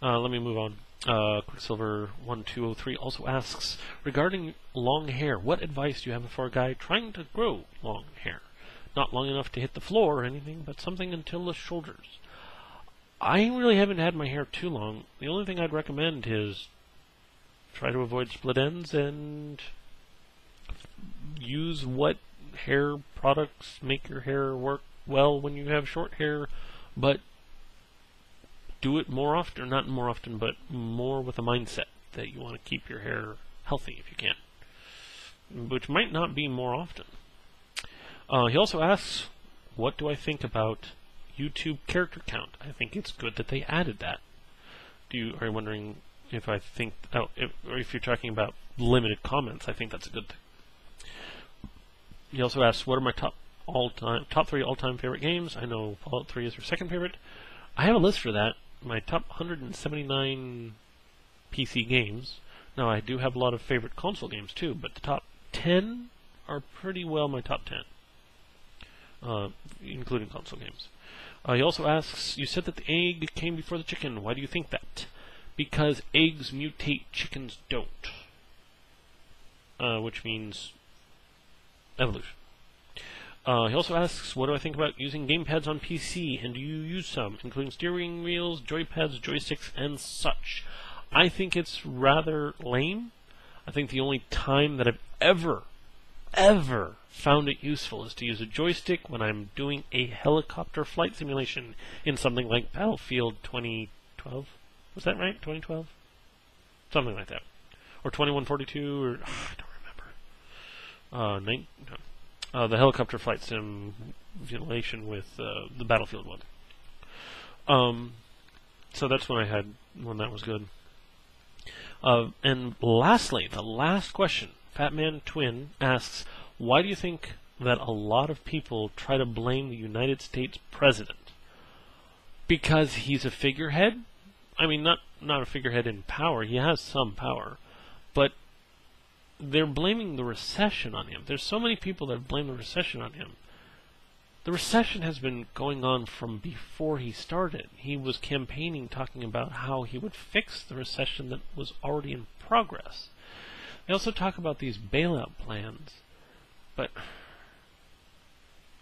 Let me move on. Quicksilver1203 also asks, regarding long hair, what advice do you have for a guy trying to grow long hair? Not long enough to hit the floor or anything, but something until the shoulders. I really haven't had my hair too long. The only thing I'd recommend is try to avoid split ends and use what hair products make your hair work well when you have short hair, but do it more often, or not more often, but more with a mindset that you want to keep your hair healthy if you can, which might not be more often. He also asks, what do I think about YouTube character count? I think it's good that they added that. Are you wondering if I think, or if you're talking about limited comments? I think that's a good thing. He also asks, what are my top 3 all-time favorite games? I know Fallout 3 is your second favorite. I have a list for that. My top 179 PC games. Now, I do have a lot of favorite console games too, but the top 10 are pretty well my top 10, including console games. He also asks, you said that the egg came before the chicken. Why do you think that? Because eggs mutate, chickens don't. Which means evolution. He also asks, what do I think about using gamepads on PC, and do you use some, including steering wheels, joypads, joysticks, and such? I think it's rather lame. I think the only time that I've ever found it useful is to use a joystick when I'm doing a helicopter flight simulation in something like Battlefield 2012. Was that right? 2012? Something like that. Or 2142, or I don't remember. The helicopter flight simulation with the Battlefield one. So that's when that was good. And lastly, the last question, FatmanTwin asks, why do you think that a lot of people try to blame the United States president? Because he's a figurehead? I mean, not a figurehead in power. He has some power. But they're blaming the recession on him. There's so many people that blame the recession on him. The recession has been going on from before he started. He was campaigning, talking about how he would fix the recession that was already in progress. They also talk about these bailout plans. But,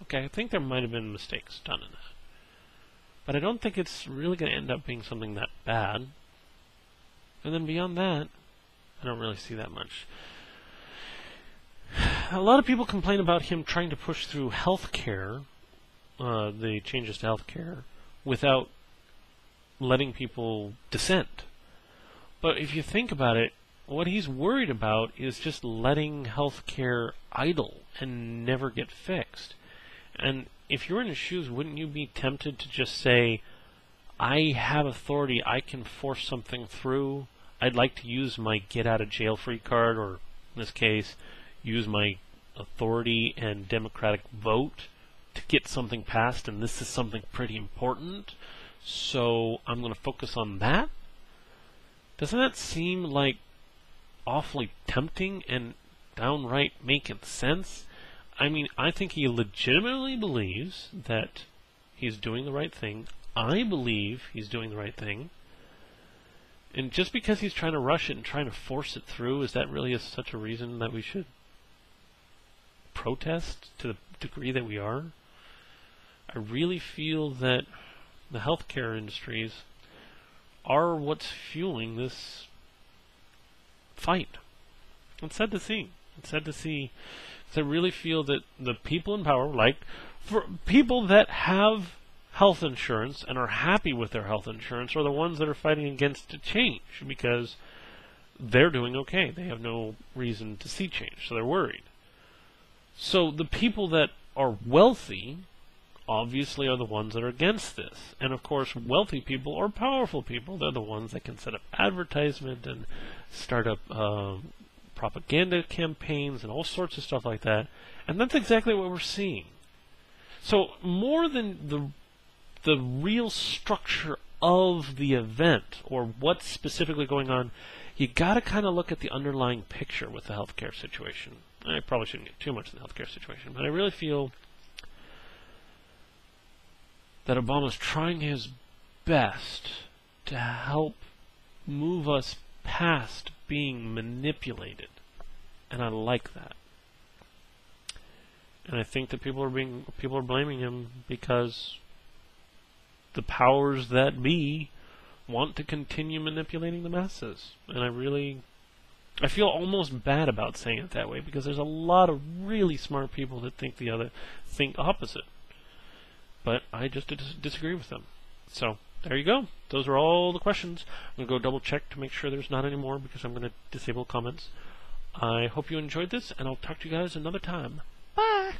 okay, I think there might have been mistakes done in that. But I don't think it's really going to end up being something that bad. And then beyond that, I don't really see that much. A lot of people complain about him trying to push through health care, the changes to health care, without letting people dissent. But if you think about it, what he's worried about is just letting health care idle and never get fixed. And if you're in his shoes, wouldn't you be tempted to just say, I have authority, I can force something through, I'd like to use my get-out-of-jail-free card, or in this case, use my authority and democratic vote to get something passed, and this is something pretty important, so I'm going to focus on that? Doesn't that seem like awfully tempting and downright making sense? I mean, I think he legitimately believes that he's doing the right thing. I believe he's doing the right thing. And just because he's trying to rush it and trying to force it through, is that really such a reason that we should protest to the degree that we are? I really feel that the healthcare industries are what's fueling this fight. It's sad to see. It's sad to see. I really feel that the people in power, like for people that have health insurance and are happy with their health insurance, are the ones that are fighting against a change because they're doing okay. They have no reason to see change, so they're worried. So the people that are wealthy obviously are the ones that are against this. And of course, wealthy people or powerful people, they're the ones that can set up advertisement and start up propaganda campaigns and all sorts of stuff like that. And that's exactly what we're seeing. So more than the real structure of the event or what's specifically going on, you got to kind of look at the underlying picture with the healthcare situation. I probably shouldn't get too much in the healthcare situation, but I really feel that Obama's trying his best to help move us past being manipulated. And I like that. And I think that people are blaming him because the powers that be want to continue manipulating the masses. And I feel almost bad about saying it that way, because there's a lot of really smart people that think opposite. But I just disagree with them. So there you go. Those are all the questions. I'm going to go double check to make sure there's not any more, because I'm going to disable comments. I hope you enjoyed this, and I'll talk to you guys another time. Bye!